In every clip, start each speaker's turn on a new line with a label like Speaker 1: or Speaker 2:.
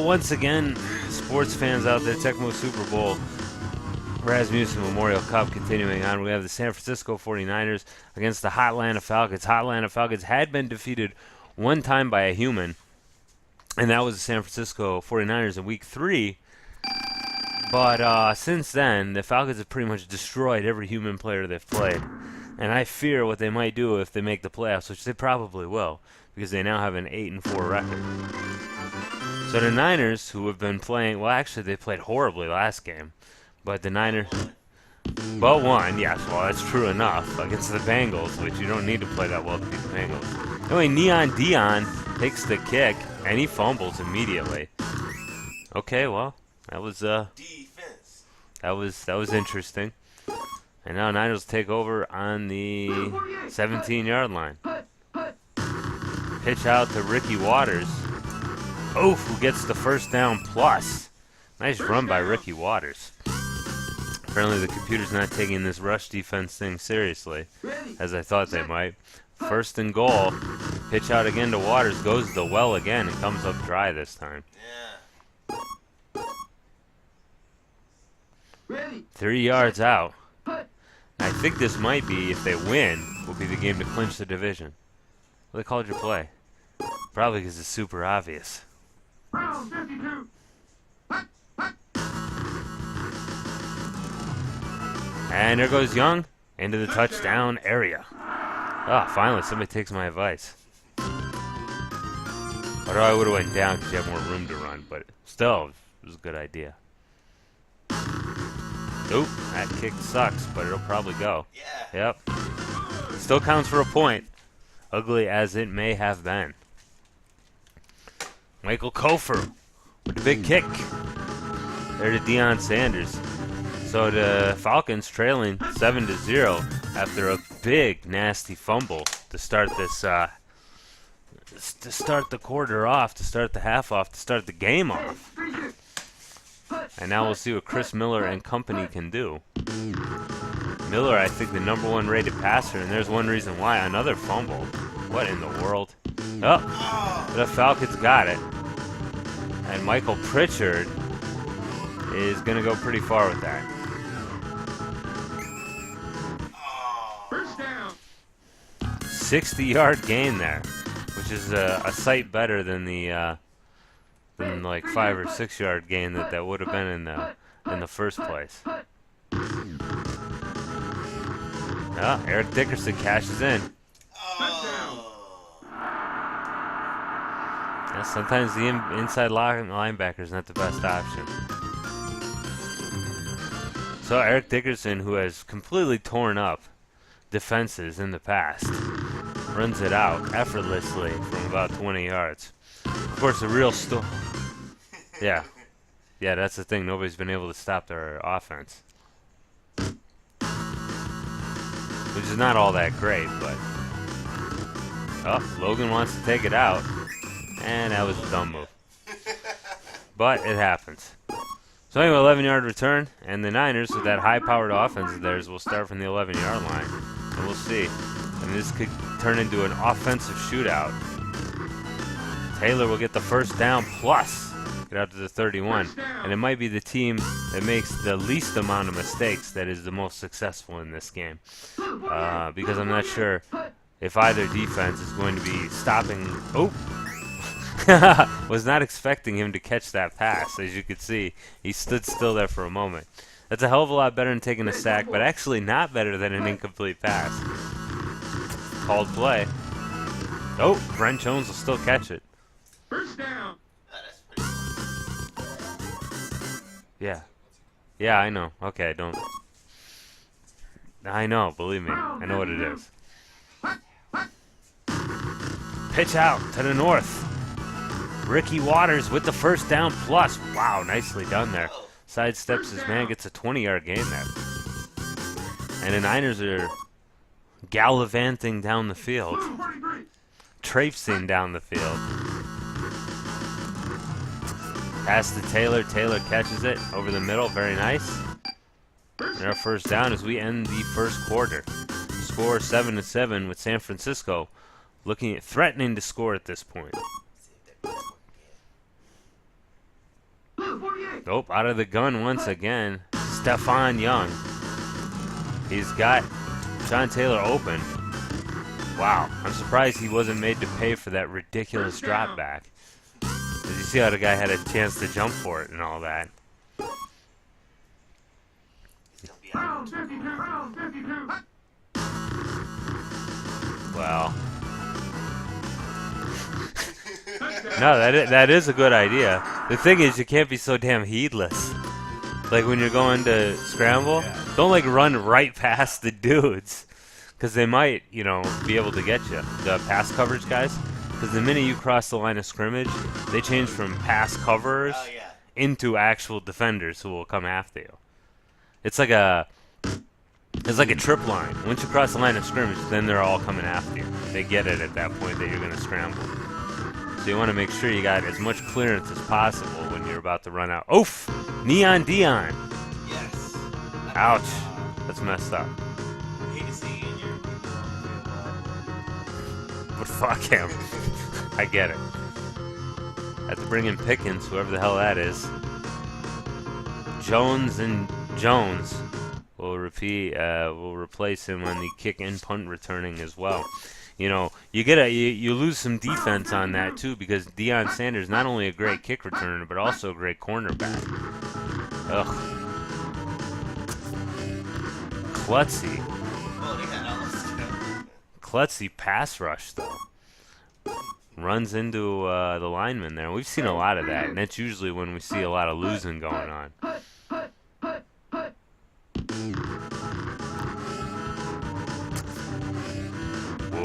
Speaker 1: once again, sports fans out there, Tecmo Super Bowl, Rasmussen Memorial Cup continuing on. We have the San Francisco 49ers against the Hot Atlanta Falcons. Hot Atlanta Falcons had been defeated one time by a human, and that was the San Francisco 49ers in Week 3. But since then, the Falcons have pretty much destroyed every human player they've played. And I fear what they might do if they make the playoffs, which they probably will, because they now have an 8-4 record. So the Niners, who have been playing, well, actually they played horribly last game, but the Niners, but won, yes, well, that's true enough, against the Bengals, which you don't need to play that well to beat the Bengals. Anyway, DEION takes the kick, and he fumbles immediately. Okay, well, that was
Speaker 2: defense.
Speaker 1: That was interesting. And now Niners take over on the 17-yard line. Pitch out to Ricky Waters. Oof, who gets the first down plus. Nice run by Ricky Waters. Apparently the computer's not taking this rush defense thing seriously, as I thought they might. First and goal. Pitch out again to Waters. Goes to the well again and comes up dry this time.
Speaker 2: Yeah.
Speaker 1: 3 yards out. I think this might be, if they win, will be the game to clinch the division. Well, they called your play. Probably because it's super obvious. And there goes Young into the touchdown area. Ah, finally somebody takes my advice. Although I would have went down because you have more room to run, but still, it was a good idea. Oop, that kick sucks, but it'll probably go.
Speaker 2: Yeah.
Speaker 1: Yep. Still counts for a point. Ugly as it may have been. Michael Kofer with the big kick. There to Deion Sanders. So the Falcons trailing 7-0 after a big nasty fumble to start this to start the quarter off, to start the half off, to start the game off. And now we'll see what Chris Miller and company can do. Miller, I think, the #1 rated passer, and there's one reason why. Another fumble. What in the world? Oh, the Falcons got it. And Michael Pritchard is going to go pretty far with that.
Speaker 2: First down.
Speaker 1: 60-yard gain there, which is a sight better than the than like 5 or 6 yard gain that would have been in the first place. Oh, Eric Dickerson cashes in. Yeah, sometimes the inside linebacker is not the best option. So Eric Dickerson, who has completely torn up defenses in the past, runs it out effortlessly from about 20 yards. Of course, the real story. Yeah, that's the thing. Nobody's been able to stop their offense, which is not all that great. But Logan wants to take it out, and that was a dumb move. But it happens. So anyway, 11-yard return, and the Niners, with that high-powered offense of theirs, will start from the 11-yard line, and we'll see. And this could turn into an offensive shootout. Taylor will get the first down plus get out to the 31, and it might be the team that makes the least amount of mistakes that is the most successful in this game, because I'm not sure if either defense is going to be stopping. Was not expecting him to catch that pass. As you could see, he stood still there for a moment. That's a hell of a lot better than taking a sack, but actually not better than an incomplete pass. Called play. Brent Jones will still catch it.
Speaker 2: First down.
Speaker 1: Yeah, I know. Okay, don't. I know, believe me. I know what it is. Pitch out to the north. Ricky Waters with the first down plus. Wow, nicely done there. Sidesteps his man, gets a 20-yard gain there. And the Niners are gallivanting down the field. Traipsing down the field. Pass to Taylor. Taylor catches it over the middle. Very nice. And our first down as we end the first quarter. Score 7-7 with San Francisco threatening to score at this point. Oh, out of the gun once again. Stephon Young. He's got Sean Taylor open. Wow, I'm surprised he wasn't made to pay for that ridiculous drop back. Did you see how the guy had a chance to jump for it and all that?
Speaker 2: Round 52, round 52.
Speaker 1: Well, no, that is a good idea. The thing is, you can't be so damn heedless. Like when you're going to scramble, don't like run right past the dudes, because they might, you know, be able to get you. The pass coverage guys, because the minute you cross the line of scrimmage, they change from pass coverers into actual defenders who will come after you. It's like a trip line. Once you cross the line of scrimmage, then they're all coming after you. They get it at that point that you're going to scramble. So you want to make sure you got as much clearance as possible when you're about to run out. Oof! Neon DEION.
Speaker 2: Yes.
Speaker 1: Ouch. That's messed up.
Speaker 2: I hate to see you in your.
Speaker 1: But fuck him. I get it. Have to bring in Pickens, whoever the hell that is. Jones and Jones will replace him on the kick and punt returning as well. You know, you lose some defense on that too, because Deion Sanders not only a great kick returner but also a great cornerback. Ugh. Klutzy.
Speaker 2: Oh, they had all those.
Speaker 1: Klutzy pass rush though. Runs into the lineman there. We've seen a lot of that, and that's usually when we see a lot of losing going on.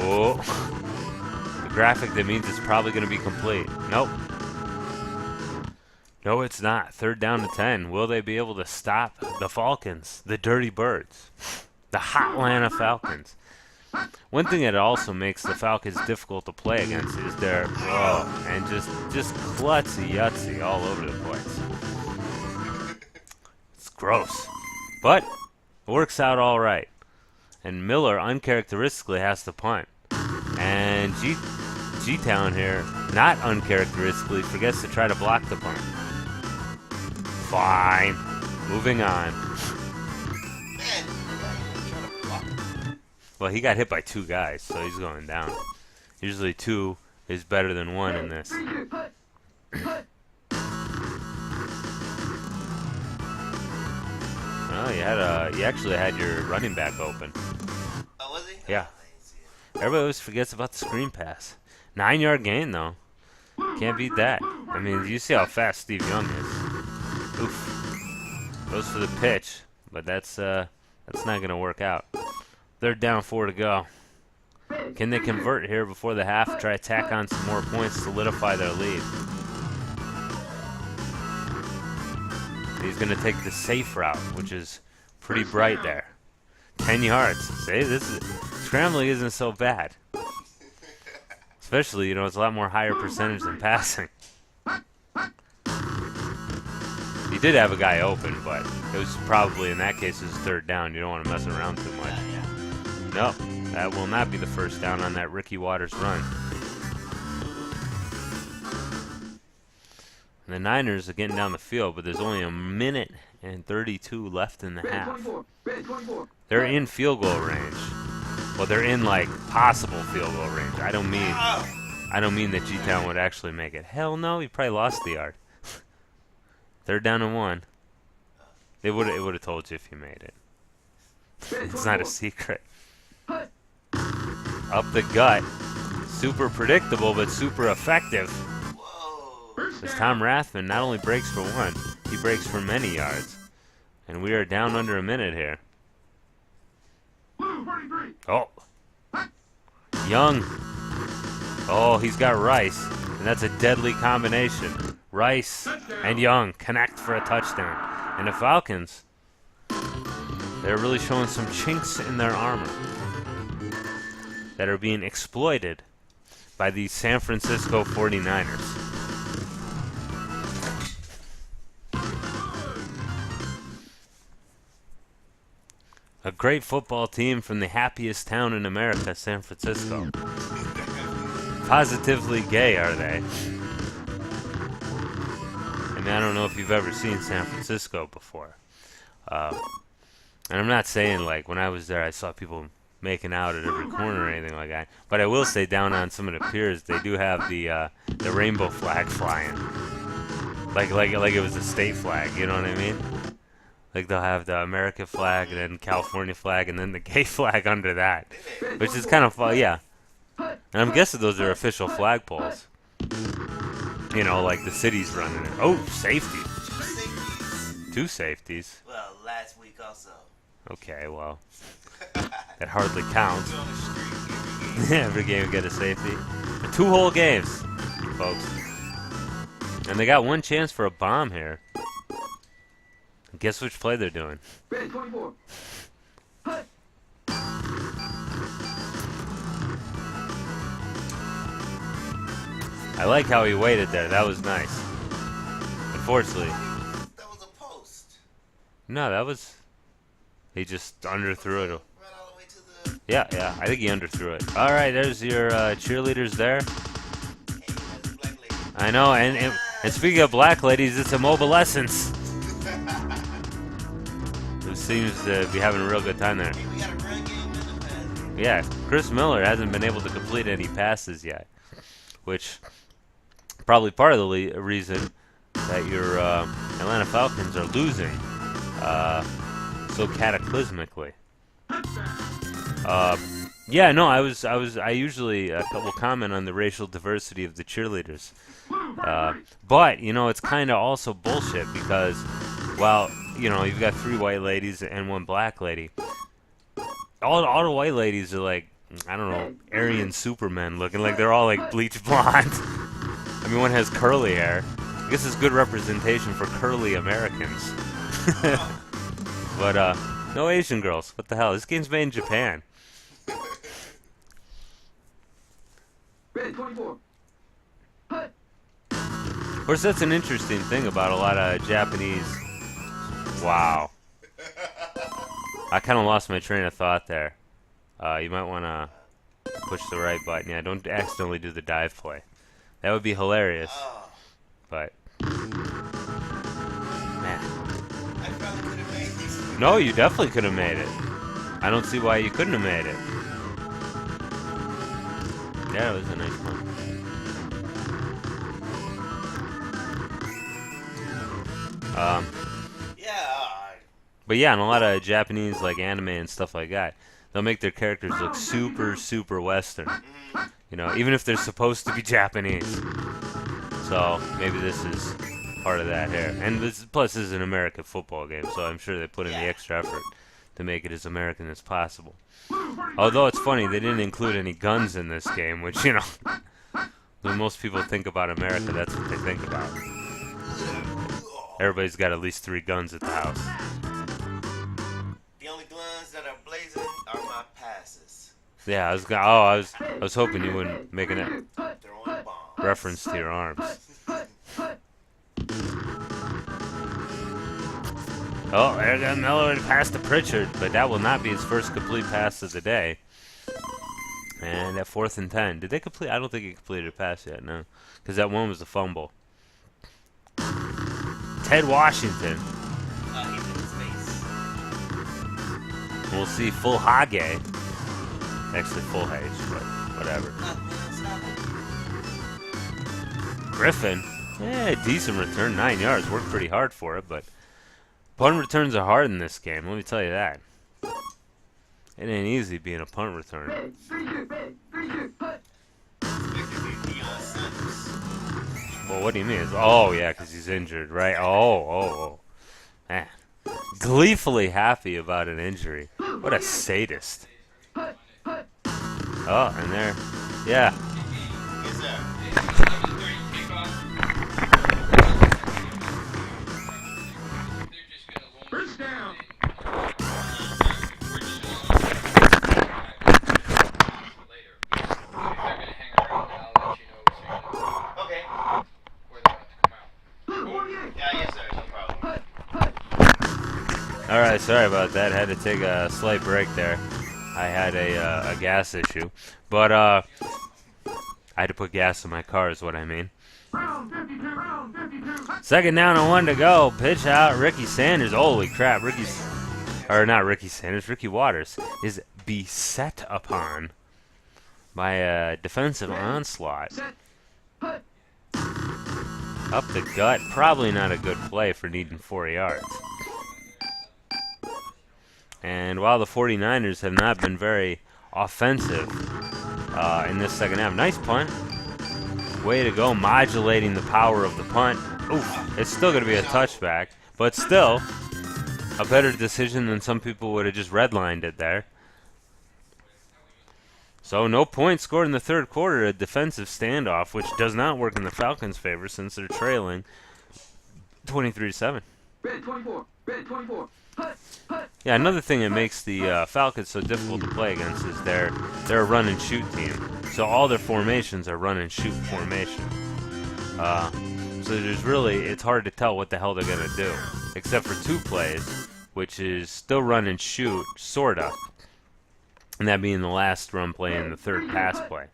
Speaker 1: Whoa. The graphic that means it's probably going to be complete. Nope. No, it's not. 3rd down to 10. Will they be able to stop the Falcons, the Dirty Birds, the Hot Atlanta Falcons? One thing that also makes the Falcons difficult to play against is their and just klutzy-yutsy all over the place. It's gross. But it works out all right. And Miller uncharacteristically has to punt. And G-Town here, not uncharacteristically, forgets to try to block the punt. Fine. Moving on. Well, he got hit by 2 guys, so he's going down. Usually 2 is better than 1 in this. Oh, you actually had your running back open.
Speaker 2: Oh, was he?
Speaker 1: Yeah. Everybody always forgets about the screen pass. 9-yard gain though. Can't beat that. I mean, you see how fast Steve Young is. Oof. Goes for the pitch, but that's not gonna work out. 3rd down, 4 to go. Can they convert here before the half? Try to tack on some more points, solidify their lead. He's going to take the safe route, which is pretty bright there. 10 yards. See, scrambling isn't so bad. Especially, you know, it's a lot more higher percentage than passing. He did have a guy open, but it was probably, in that case, his 3rd down. You don't want to mess around too much. No, that will not be the 1st down on that Ricky Waters run. The Niners are getting down the field, but there's only 1 minute and 32 left in the half. They're in field goal range. Well, they're in like possible field goal range. I don't mean that G-Town would actually make it. Hell no, he probably lost the yard. 3rd down and 1. It would have told you if you made it. It's not a secret. Up the gut. Super predictable, but super effective. As Tom Rathman not only breaks for 1, he breaks for many yards. And we are down under a minute here. Oh. Young. Oh, he's got Rice. And that's a deadly combination. Rice and Young connect for a touchdown. And the Falcons, they're really showing some chinks in their armor that are being exploited by the San Francisco 49ers. A great football team from the happiest town in America, San Francisco. Positively gay, are they? I mean, I don't know if you've ever seen San Francisco before. And I'm not saying, like, when I was there, I saw people making out at every corner or anything like that. But I will say, down on some of the piers, they do have the rainbow flag flying, like it was a state flag. You know what I mean? Like they'll have the American flag and then California flag and then the gay flag under that, which is kind of fun. Yeah, and I'm guessing those are official flagpoles. You know, like the city's running it. Oh, safety.
Speaker 2: Safeties.
Speaker 1: 2 safeties.
Speaker 2: Well, last week also.
Speaker 1: Okay, well, that hardly counts.
Speaker 2: We're on the street
Speaker 1: Every game we get a safety. 2 whole games, folks. And they got 1 chance for a bomb here. Guess which play they're doing.
Speaker 3: Red 24.
Speaker 1: I like how he waited there. That was nice. Unfortunately.
Speaker 2: That was a post.
Speaker 1: No, that was... He just underthrew it.
Speaker 2: Right all the way to the...
Speaker 1: Yeah. I think he underthrew it. All right, there's your cheerleaders there.
Speaker 2: Hey, that's a black lady.
Speaker 1: I know, and speaking of black ladies, it's Immobilescence. Who seems to be having a real good time there.
Speaker 2: Hey, we got a run game in the past.
Speaker 1: Yeah, Chris Miller hasn't been able to complete any passes yet, which probably part of the reason that your Atlanta Falcons are losing so cataclysmically. Yeah, no, I usually will comment on the racial diversity of the cheerleaders, but you know it's kind of also bullshit because, well, you know you've got 3 white ladies and 1 black lady. All the white ladies are like, I don't know, Aryan Supermen looking, like they're all like bleach blonde. I mean, 1 has curly hair. I guess it's good representation for curly Americans. But no Asian girls. What the hell? This game's made in Japan.
Speaker 3: Red 24.
Speaker 1: Of course, that's an interesting thing about a lot of Japanese. Wow. I kind of lost my train of thought there. You might want to push the right button. Yeah, don't accidentally do the dive play. That would be hilarious.
Speaker 2: Oh,
Speaker 1: But,
Speaker 2: I
Speaker 1: man.
Speaker 2: probably could have made these.
Speaker 1: No, you definitely could have made it. I don't see why you couldn't have made it. Yeah, it was a nice one.
Speaker 2: Yeah,
Speaker 1: But yeah, and a lot of Japanese like anime and stuff like that, they'll make their characters look super Western. You know, even if they're supposed to be Japanese. So maybe this is part of that here. And plus, this is an American football game, so I'm sure they put in the extra effort to make it as American as possible. Although it's funny, they didn't include any guns in this game, which, you know, when most people think about America, that's what they think about. Everybody's got at least 3 guns at the house.
Speaker 2: the only guns that are blazing are my passes.
Speaker 1: Yeah, I was hoping you wouldn't make a
Speaker 2: Throwing bombs.
Speaker 1: reference to your arms. Oh, there got Miller pass to Pritchard, but that will not be his first complete pass of the day. And at 4th and 10, did they complete? I don't think he completed a pass yet, no, because that one was a fumble. Ted Washington.
Speaker 2: He's in his face.
Speaker 1: We'll see full Hage. Actually, full H, but whatever.
Speaker 2: Stop it.
Speaker 1: Griffin. Yeah, decent return, 9 yards. Worked pretty hard for it, but punt returns are hard in this game. Let me tell you that. It ain't easy being a punt returner.
Speaker 2: DEION Sanders.
Speaker 1: Well, what do you mean? Oh, yeah, because he's injured, right? Oh. Man. Gleefully happy about an injury. What a sadist. Oh, and there. Yeah.
Speaker 2: Yes, sir.
Speaker 3: First down.
Speaker 2: Okay. Yeah, yes, sir. No problem.
Speaker 1: All right, sorry about that. Had to take a slight break there. I had a gas issue, but I had to put gas in my car is what I mean.
Speaker 3: Round 52, round 52.
Speaker 1: Second down and 1 to go. Pitch out. Ricky Sanders. Holy crap. Ricky Waters is beset upon by a defensive onslaught. Up the gut. Probably not a good play for needing 4 yards. And while the 49ers have not been very offensive in this second half, nice punt. Way to go, modulating the power of the punt. Oof, it's still going to be a touchback, but still a better decision than some people would have just redlined it there. So no points scored in the third quarter, a defensive standoff, which does not work in the Falcons' favor since they're trailing 23-7.
Speaker 3: Red 24. Red 24.
Speaker 1: Yeah, another thing that makes the Falcons so difficult to play against is they're a run and shoot team. So all their formations are run and shoot formation. So it's hard to tell what the hell they're gonna do, except for 2 plays, which is still run and shoot, sorta, and that being the last run play and the third pass play,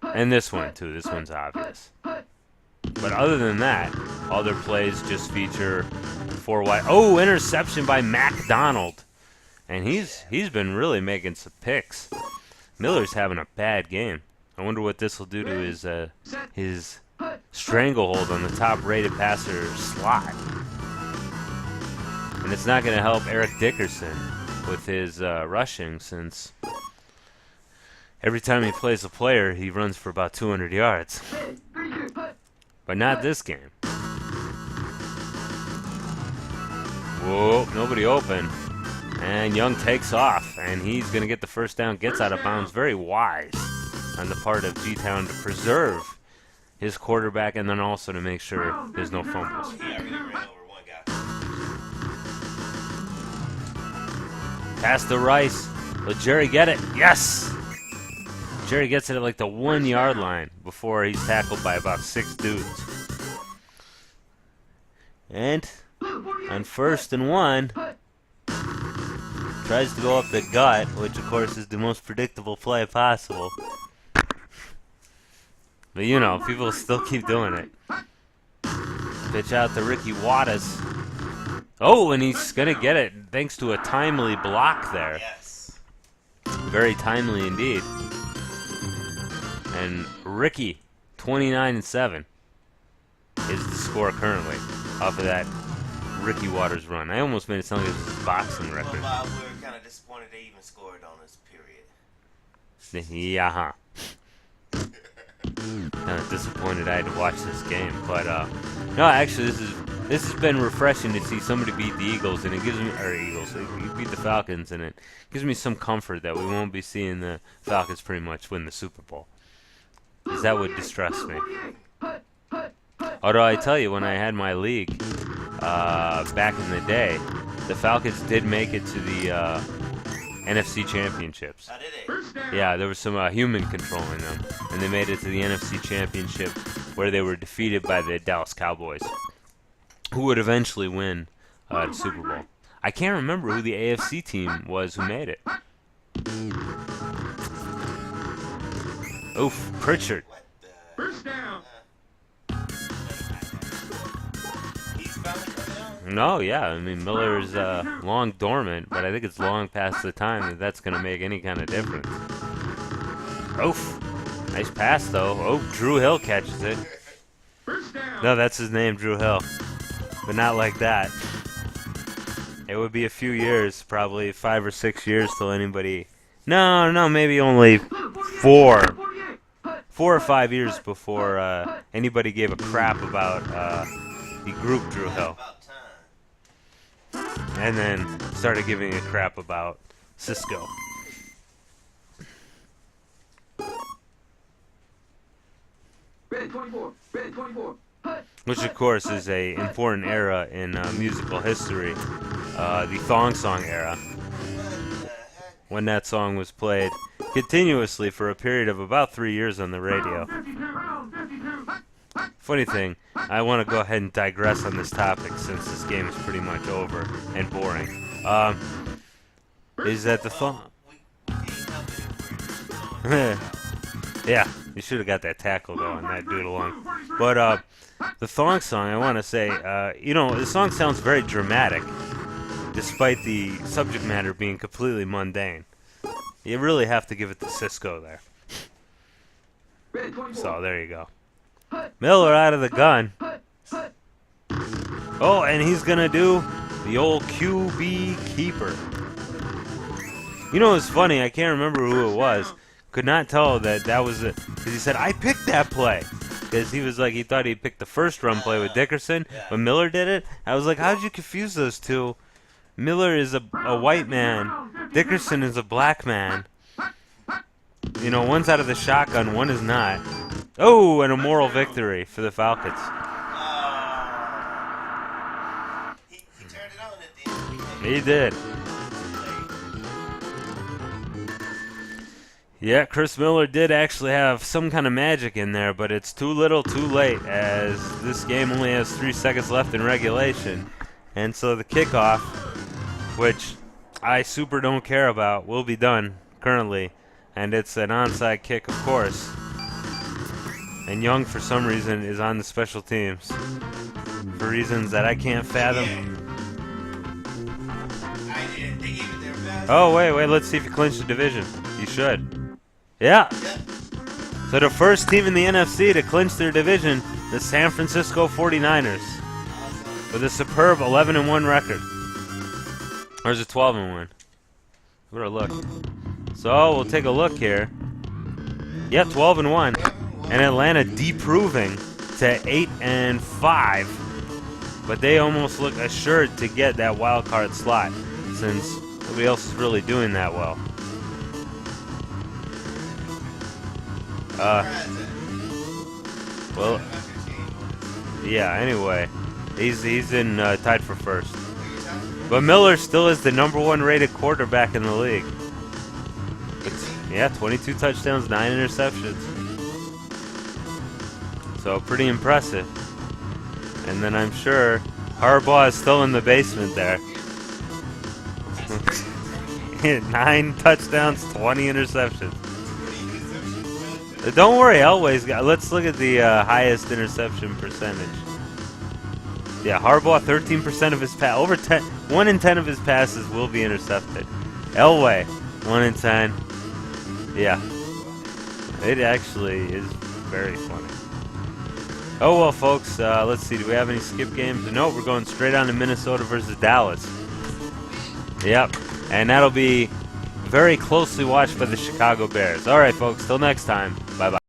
Speaker 1: and this one too. This one's obvious. But other than that, all their plays just feature 4 wide. Oh, interception by McDonald. And he's been really making some picks. Miller's having a bad game. I wonder what this will do to his stranglehold on the top-rated passer slot. And it's not going to help Eric Dickerson with his rushing, since every time he plays a player, he runs for about 200 yards. But not this game. Whoa, nobody open. And Young takes off, and he's going to get the first down, gets out of bounds. Very wise on the part of G-Town to preserve his quarterback and then also to make sure there's no fumbles.
Speaker 2: He already ran over one guy.
Speaker 1: Pass to Rice. Will Jerry get it? Yes! Jerry gets it at like the 1 yard line before he's tackled by about 6 dudes. And on 1st and 1, tries to go up the gut, which of course is the most predictable play possible. But you know, people still keep doing it. Pitch out to Ricky Waters. Oh, and he's going to get it thanks to a timely block there.
Speaker 2: Yes.
Speaker 1: Very timely indeed. And Ricky, 29-7, is the score currently off of that Ricky Waters run. I almost made it sound like it was his boxing record.
Speaker 2: Well, we were kind of disappointed they even scored on this period.
Speaker 1: Yeah, kind of disappointed I had to watch this game, but no, actually, this has been refreshing to see somebody beat the Eagles, and it gives me, you beat the Falcons, and it gives me some comfort that we won't be seeing the Falcons pretty much win the Super Bowl, because that would distress me. Although I tell you, when I had my league back in the day, the Falcons did make it to the NFC Championships.
Speaker 2: How did they?
Speaker 1: Yeah, there was some human controlling them, and they made it to the NFC Championship, where they were defeated by the Dallas Cowboys, who would eventually win the Super Bowl. I can't remember who the AFC team was who made it. Oof, Pritchard.
Speaker 2: What the?
Speaker 3: First down.
Speaker 2: He's finally coming on?
Speaker 1: No, yeah, I mean, Miller's long dormant, but I think it's long past the time that that's going to make any kind of difference. Oof, nice pass, though. Oh, Drew Hill catches it.
Speaker 3: First down.
Speaker 1: No, that's his name, Drew Hill. But not like that. It would be a few years, probably 5 or 6 years till anybody... No, maybe only 4 or 5 years before anybody gave a crap about the group Drew Hill.
Speaker 2: About time.
Speaker 1: And then started giving a crap about Cisco.
Speaker 3: Red 24. Red 24.
Speaker 1: Which, of course, is a important era in musical history, the thong song era, when that song was played continuously for a period of about 3 years on the radio. Funny thing, I want to go ahead and digress on this topic since this game is pretty much over and boring. Is that the thong? Yeah, you should have got that tackle though on that dude along But the thong song, I want to say, the song sounds very dramatic, despite the subject matter being completely mundane. You really have to give it to Cisco there.
Speaker 3: Red 24.
Speaker 1: So there you go. Miller out of the gun. Oh, and he's gonna do the old QB keeper. You know, it's funny. I can't remember who it was. Could not tell that was it, because he said I picked that play. Because he was like, he thought he picked the first run play with Dickerson, but Miller did it. I was like, how did you confuse those two? Miller is a white man. Dickerson is a black man. You know, one's out of the shotgun, one is not. Oh, and a moral victory for the Falcons.
Speaker 2: He turned it on at the end.
Speaker 1: He did. Yeah, Chris Miller did actually have some kind of magic in there, but it's too little too late, as this game only has 3 seconds left in regulation. And so the kickoff, which I super don't care about, will be done currently. And it's an onside kick, of course. And Young, for some reason, is on the special teams. For reasons that I can't fathom. Oh, wait, let's see if you clinch the division. You should. Yeah. So the first team in the NFC to clinch their division, the San Francisco 49ers, with a superb 11-1 record. Or is it 12-1? Better look. So we'll take a look here. Yep, 12-1, and Atlanta deproving to 8-5, but they almost look assured to get that wild card slot, since nobody else is really doing that well. Well, yeah. Anyway, he's in tied for first, but Miller still is the #1 rated quarterback in the league. Yeah, 22 touchdowns, 9 interceptions. So pretty impressive. And then I'm sure Harbaugh is still in the basement there. 9 touchdowns, 20 interceptions. Don't worry, Elway's got. Let's look at the highest interception percentage. Yeah, Harbaugh, 13% of his pass. Over 10, 1 in 10 of his passes will be intercepted. Elway, 1 in 10. Yeah, it actually is very funny. Oh well, folks. Let's see. Do we have any skip games? No, we're going straight on to Minnesota versus Dallas. Yep, and that'll be very closely watched by the Chicago Bears. All right, folks. Till next time. Bye bye.